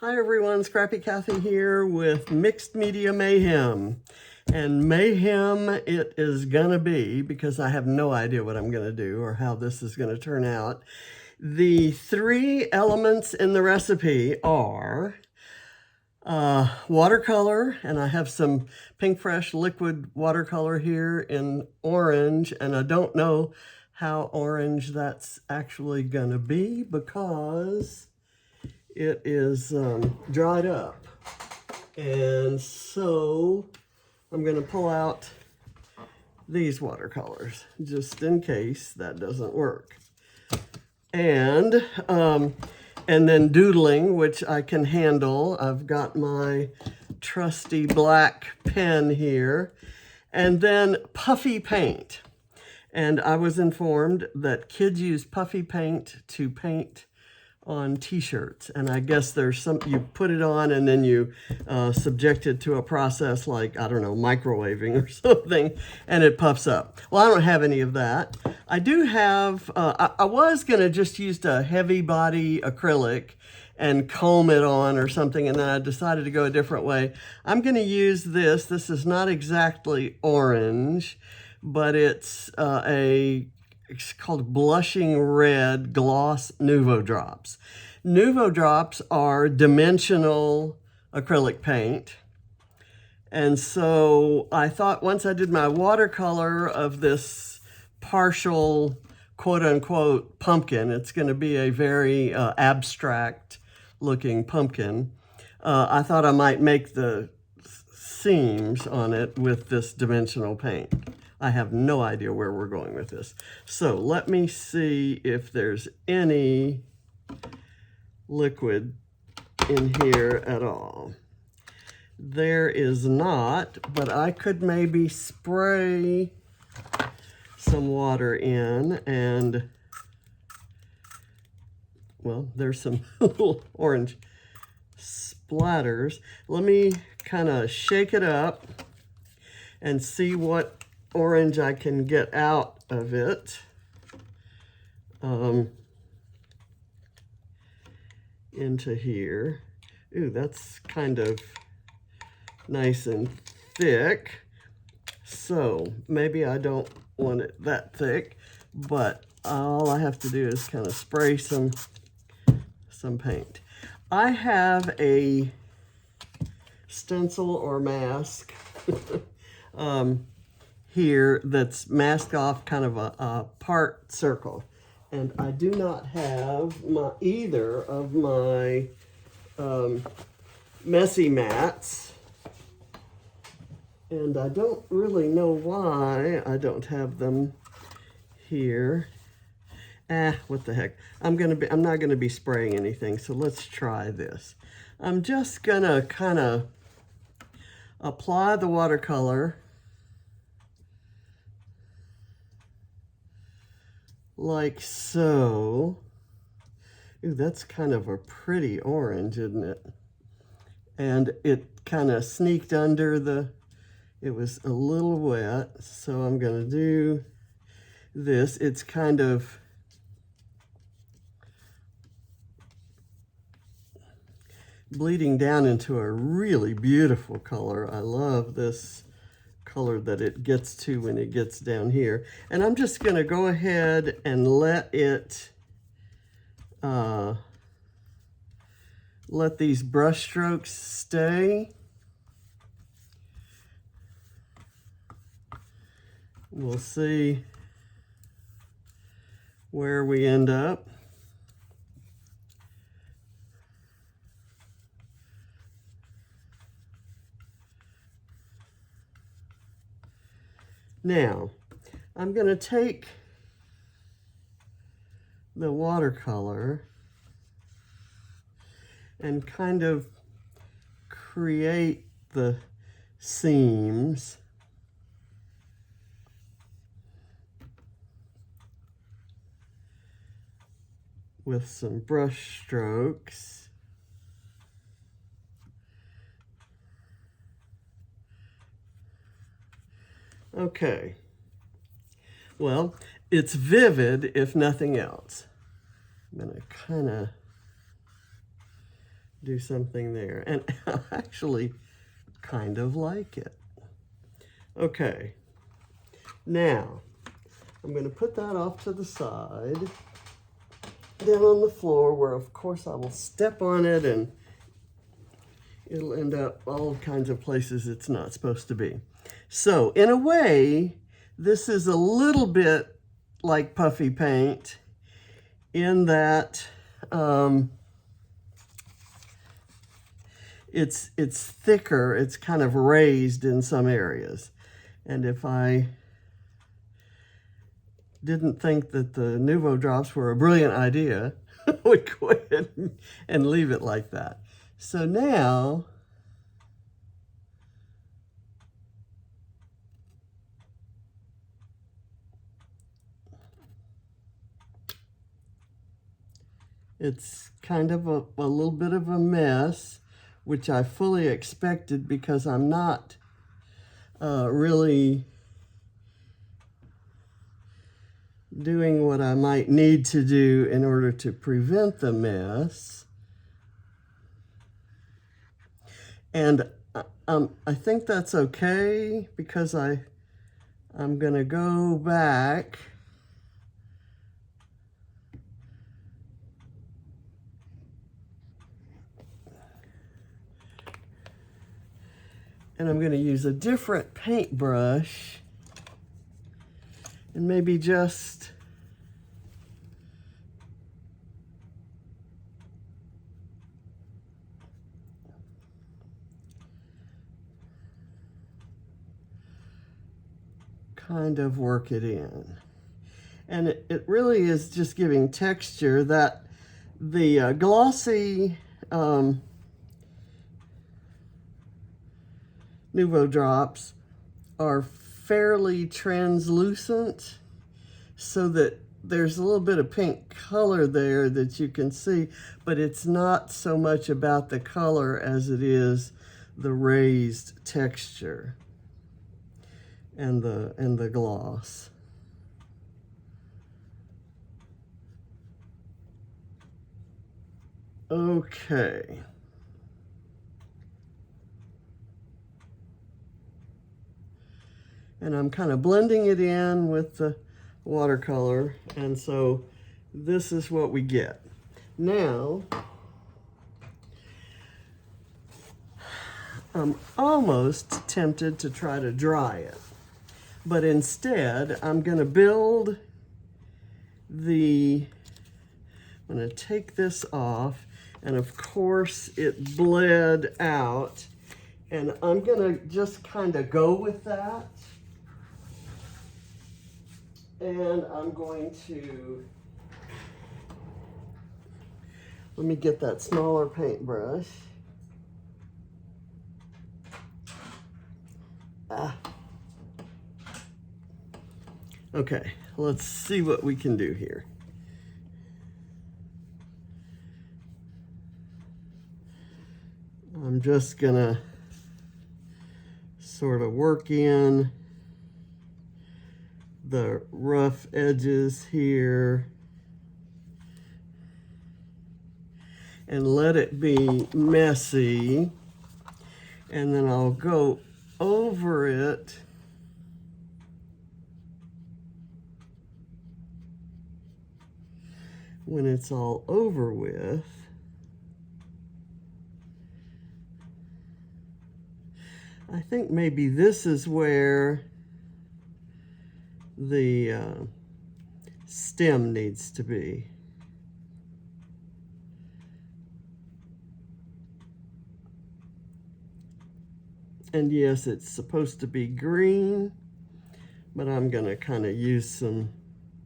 Hi everyone, Scrappy Kathy here with Mixed Media Mayhem. And mayhem it is gonna be because I have no idea what I'm gonna do or how this is gonna turn out. The three elements in the recipe are watercolor, and I have some Pink Fresh liquid watercolor here in orange, and I don't know how orange that's actually gonna be because it is dried up. And so I'm going to pull out these watercolors just in case that doesn't work. And then doodling, which I can handle. I've got my trusty black pen here. And then puffy paint. And I was informed that kids use puffy paint to paint on t-shirts, and I guess there's some, you put it on and then you subject it to a process like, I don't know, microwaving or something, and it puffs up. Well, I don't have any of that. I do have, I was gonna just use a heavy body acrylic and comb it on or something, and then I decided to go a different way. I'm gonna use this. This is not exactly orange, but it's called Blushing Red Gloss Nuvo Drops. Nuvo Drops are dimensional acrylic paint. And so I thought once I did my watercolor of this partial quote unquote pumpkin, it's going to be a very abstract looking pumpkin. I thought I might make the seams on it with this dimensional paint. I have no idea where we're going with this. So let me see if there's any liquid in here at all. There is not, but I could maybe spray some water in and, well, there's some little orange splatters. Let me kind of shake it up and see what orange I can get out of it. Into here. Ooh, that's kind of nice and thick. So maybe I don't want it that thick, but all I have to do is kind of spray some paint. I have a stencil or mask here that's masked off kind of a part circle, and I do not have either of my messy mats, and I don't really know why I don't have them here. What the heck, I'm not gonna be spraying anything, so let's try this. I'm just gonna kind of apply the watercolor like so. Ooh, that's kind of a pretty orange, isn't it? And it kind of sneaked under it was a little wet, so I'm gonna do this. It's kind of bleeding down into a really beautiful color. I love this color that it gets to when it gets down here. And I'm just going to go ahead and let these brush strokes stay. We'll see where we end up. Now, I'm going to take the watercolor and kind of create the seams. With some brush strokes. Okay, well, it's vivid if nothing else. I'm gonna kind of do something there. And I actually kind of like it. Okay, now I'm going to put that off to the side, down on the floor, where of course I will step on it and it'll end up all kinds of places it's not supposed to be. So in a way, this is a little bit like puffy paint in that it's thicker, it's kind of raised in some areas. And if I didn't think that the Nuvo Drops were a brilliant idea, I would go ahead and leave it like that. So now, it's kind of a little bit of a mess, which I fully expected because I'm not really doing what I might need to do in order to prevent the mess. And I think that's okay because I'm gonna go back and I'm gonna use a different paintbrush and maybe just kind of work it in. And it really is just giving texture. That the glossy Nuvo Drops are fairly translucent, so that there's a little bit of pink color there that you can see, but it's not so much about the color as it is the raised texture and the gloss. Okay. And I'm kind of blending it in with the watercolor, and so this is what we get. Now, I'm almost tempted to try to dry it, but instead I'm going to build I'm going to take this off, and of course it bled out, and I'm going to just kind of go with that. And I'm going to, let me get that smaller paintbrush. Okay, let's see what we can do here. I'm just gonna sort of work in the rough edges here and let it be messy, and then I'll go over it when it's all over with. I think maybe this is where the stem needs to be. And yes, it's supposed to be green, but I'm gonna kind of use some,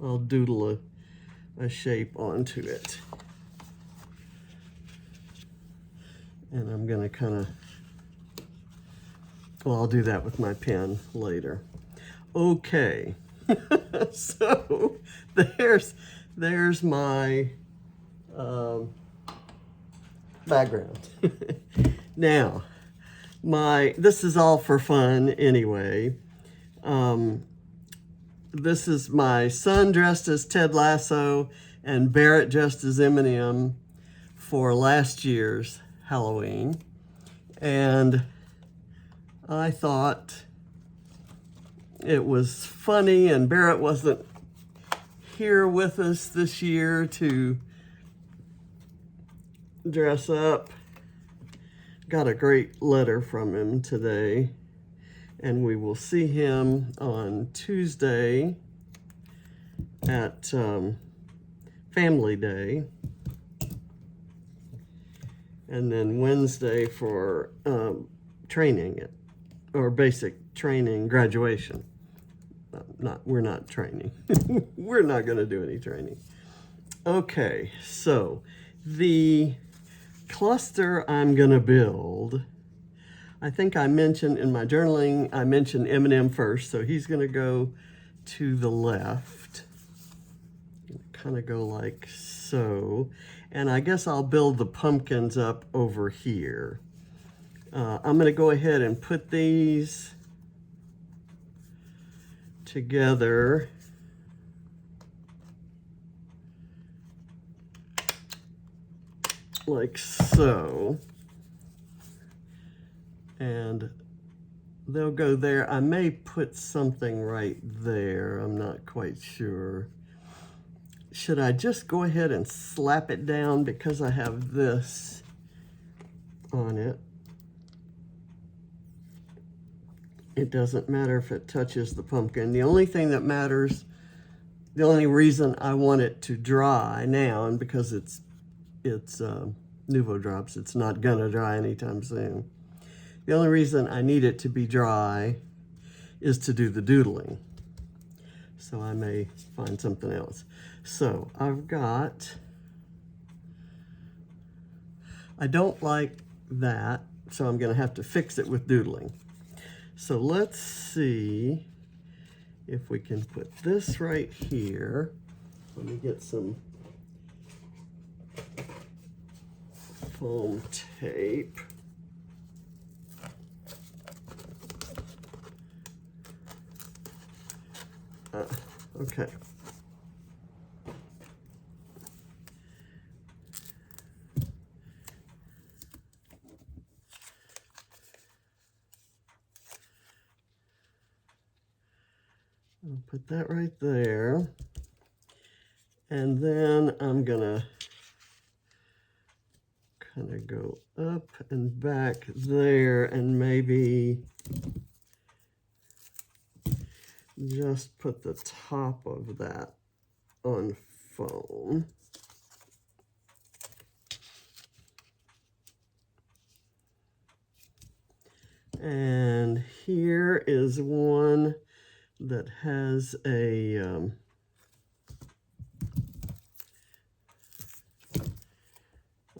I'll doodle a shape onto it. And I'm gonna kind of, well, I'll do that with my pen later. Okay. So there's my background. Now, this is all for fun anyway. This is my son dressed as Ted Lasso and Barrett dressed as Eminem for last year's Halloween. And I thought it was funny, and Barrett wasn't here with us this year to dress up. Got a great letter from him today, and we will see him on Tuesday at Family Day, and then Wednesday for training it, or basic training graduation. We're not training. We're not going to do any training. Okay, so the cluster I'm going to build, I think I mentioned in my journaling, I mentioned Eminem first, so he's going to go to the left. Kind of go like so. And I guess I'll build the pumpkins up over here. I'm going to go ahead and put these together. Like so. And they'll go there. I may put something right there. I'm not quite sure. Should I just go ahead and slap it down because I have this on it? It doesn't matter if it touches the pumpkin. The only thing that matters, the only reason I want it to dry now, and because it's Nuvo Drops, it's not gonna dry anytime soon. The only reason I need it to be dry is to do the doodling. So I may find something else. So I've got, I don't like that, so I'm gonna have to fix it with doodling. So let's see if we can put this right here. Let me get some foam tape. Okay. I'll put that right there. And then I'm gonna kind of go up and back there and maybe just put the top of that on foam. And here is one that has a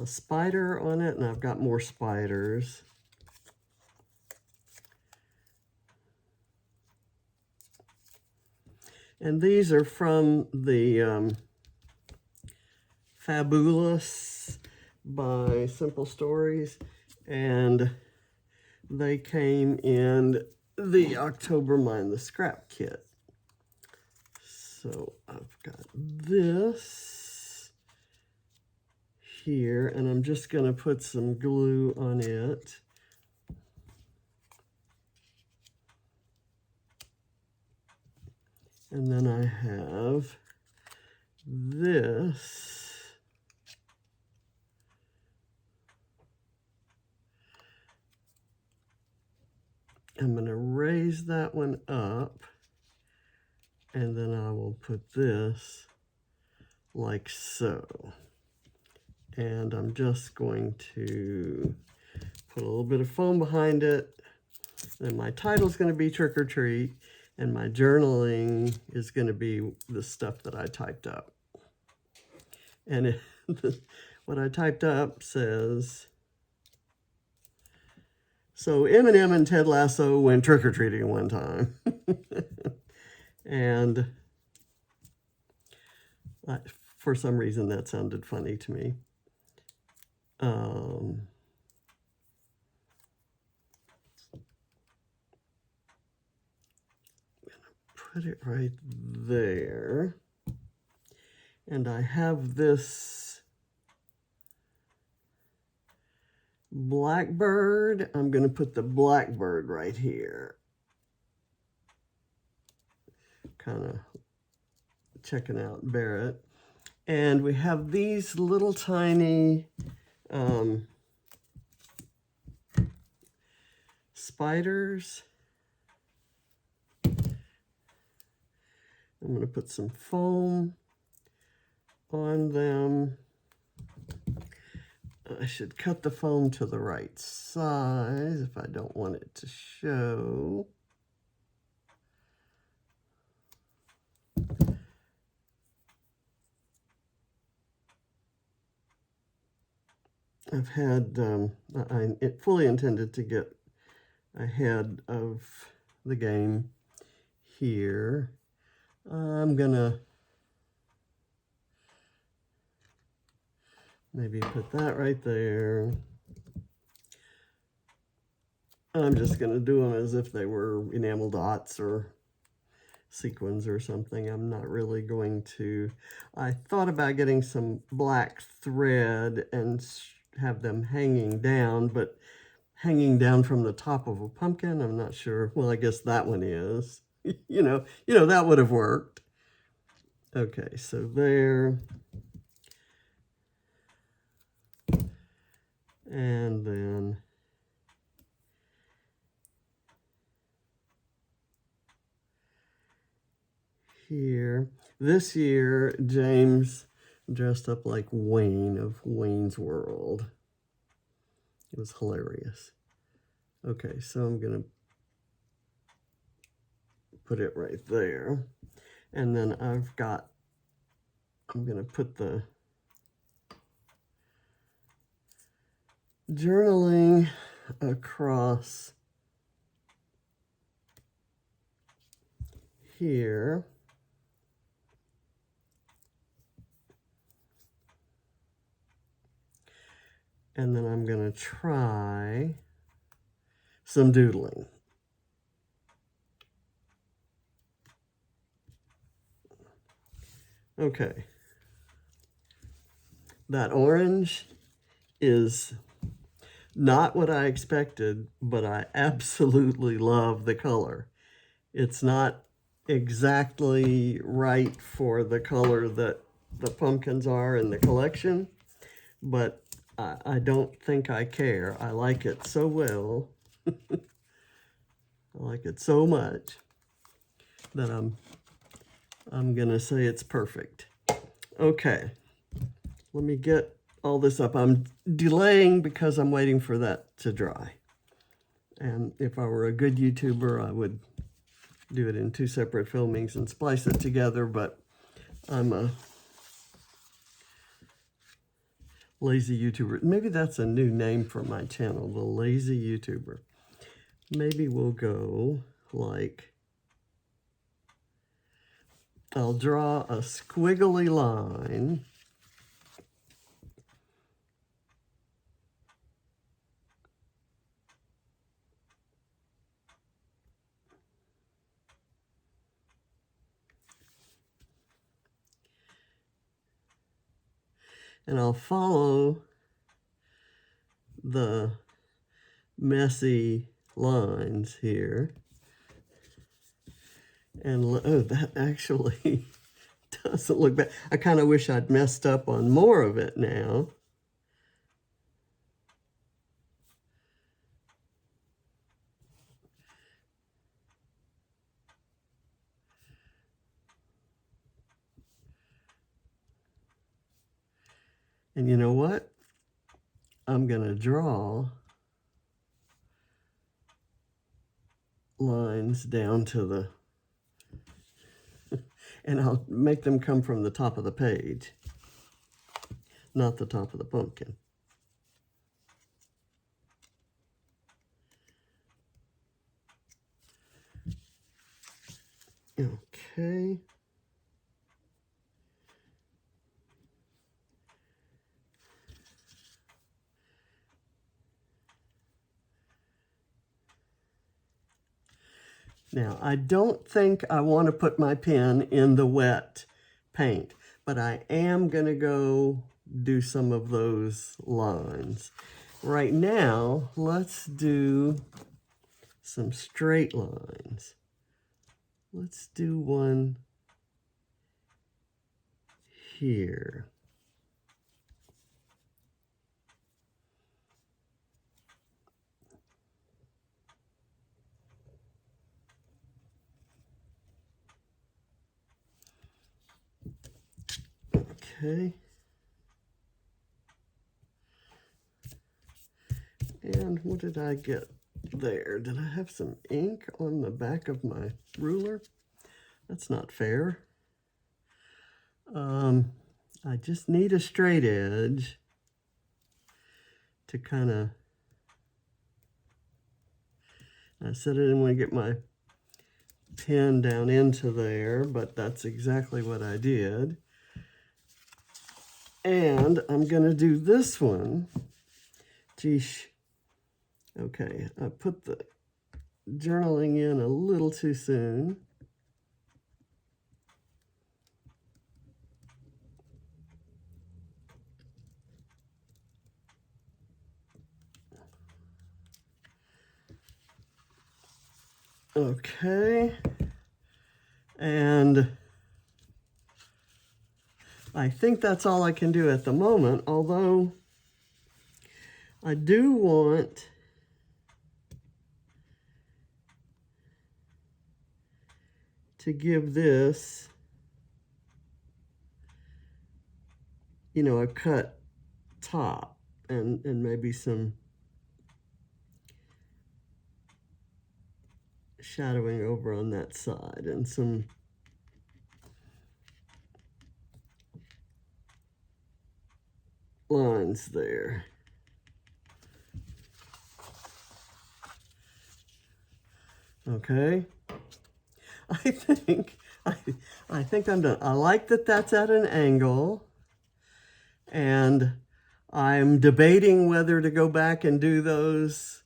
spider on it, and I've got more spiders. And these are from the Fabulous by Simple Stories, and they came in the October Mind the Scrap kit. So I've got this here, and I'm just going to put some glue on it. And then I have this. I'm going to raise that one up, and then I will put this like so. And I'm just going to put a little bit of foam behind it. Then my title's going to be Trick or Treat, and my journaling is going to be the stuff that I typed up. And what I typed up says, so Eminem and Ted Lasso went trick-or-treating one time. And for some reason that sounded funny to me. Put it right there. And I have this blackbird. I'm going to put the blackbird right here. Kind of checking out Barrett. And we have these little tiny spiders. I'm going to put some foam on them. I should cut the foam to the right size if I don't want it to show. I've had, I fully intended to get ahead of the game here. I'm gonna maybe put that right there. I'm just gonna do them as if they were enamel dots or sequins or something. I'm not really going to. I thought about getting some black thread and have them hanging down, but hanging down from the top of a pumpkin, I'm not sure. Well, I guess that one is. you know, that would have worked. Okay, so there. And then here. This year, James dressed up like Wayne of Wayne's World. It was hilarious. Okay, so I'm going to put it right there. And then I'm going to put the journaling across here. And then I'm going to try some doodling. Okay. That orange is not what I expected, but I absolutely love the color. It's not exactly right for the color that the pumpkins are in the collection, but I don't think I care. I like it so well. I like it so much that I'm gonna say it's perfect. Okay, let me get all this up. I'm delaying because I'm waiting for that to dry. And if I were a good YouTuber, I would do it in 2 separate filmings and splice it together, but I'm a lazy YouTuber. Maybe that's a new name for my channel, the lazy YouTuber. Maybe we'll go like, I'll draw a squiggly line. And I'll follow the messy lines here. And oh, that actually doesn't look bad. I kind of wish I'd messed up on more of it now. And you know what? I'm going to draw lines down to the, and I'll make them come from the top of the page, not the top of the pumpkin. Okay. Now, I don't think I want to put my pen in the wet paint, but I am going to go do some of those lines. right now, let's do some straight lines. Let's do one here. Okay. And what did I get there? Did I have some ink on the back of my ruler? That's not fair. I just need a straight edge to kind of, I said I didn't want to get my pen down into there, but that's exactly what I did. And I'm going to do this one. Geesh. Okay, I put the journaling in a little too soon. Okay, and I think that's all I can do at the moment, although I do want to give this, you know, a cut top and maybe some shadowing over on that side and some lines there. Okay, I think I'm done. I like that that's at an angle, and I'm debating whether to go back and do those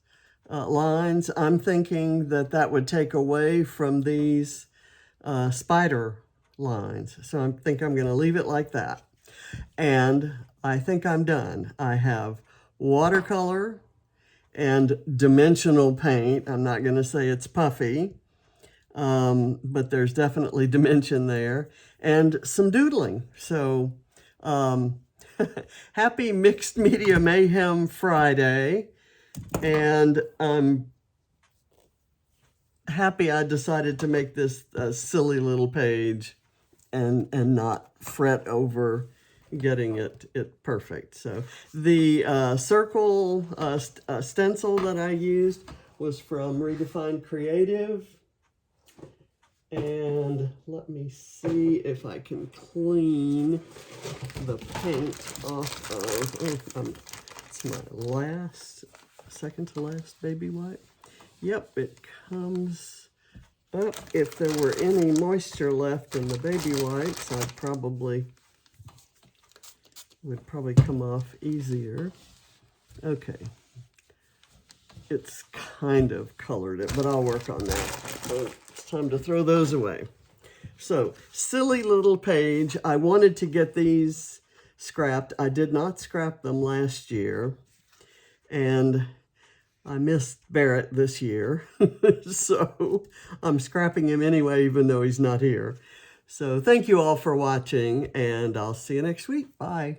lines. I'm thinking that that would take away from these spider lines. So I think I'm going to leave it like that. And I think I'm done. I have watercolor and dimensional paint. I'm not going to say it's puffy, but there's definitely dimension there, and some doodling. So happy Mixed Media Mayhem Friday, and I'm happy I decided to make this a silly little page and not fret over getting it perfect. So the circle stencil that I used was from Redefined Creative. And let me see if I can clean the paint off of, it's my second to last baby wipe. Yep, it comes up. If there were any moisture left in the baby wipes, would probably come off easier. Okay. It's kind of colored it, but I'll work on that. So it's time to throw those away. So, silly little page. I wanted to get these scrapped. I did not scrap them last year, and I missed Barrett this year. So I'm scrapping him anyway, even though he's not here. So thank you all for watching, and I'll see you next week. Bye.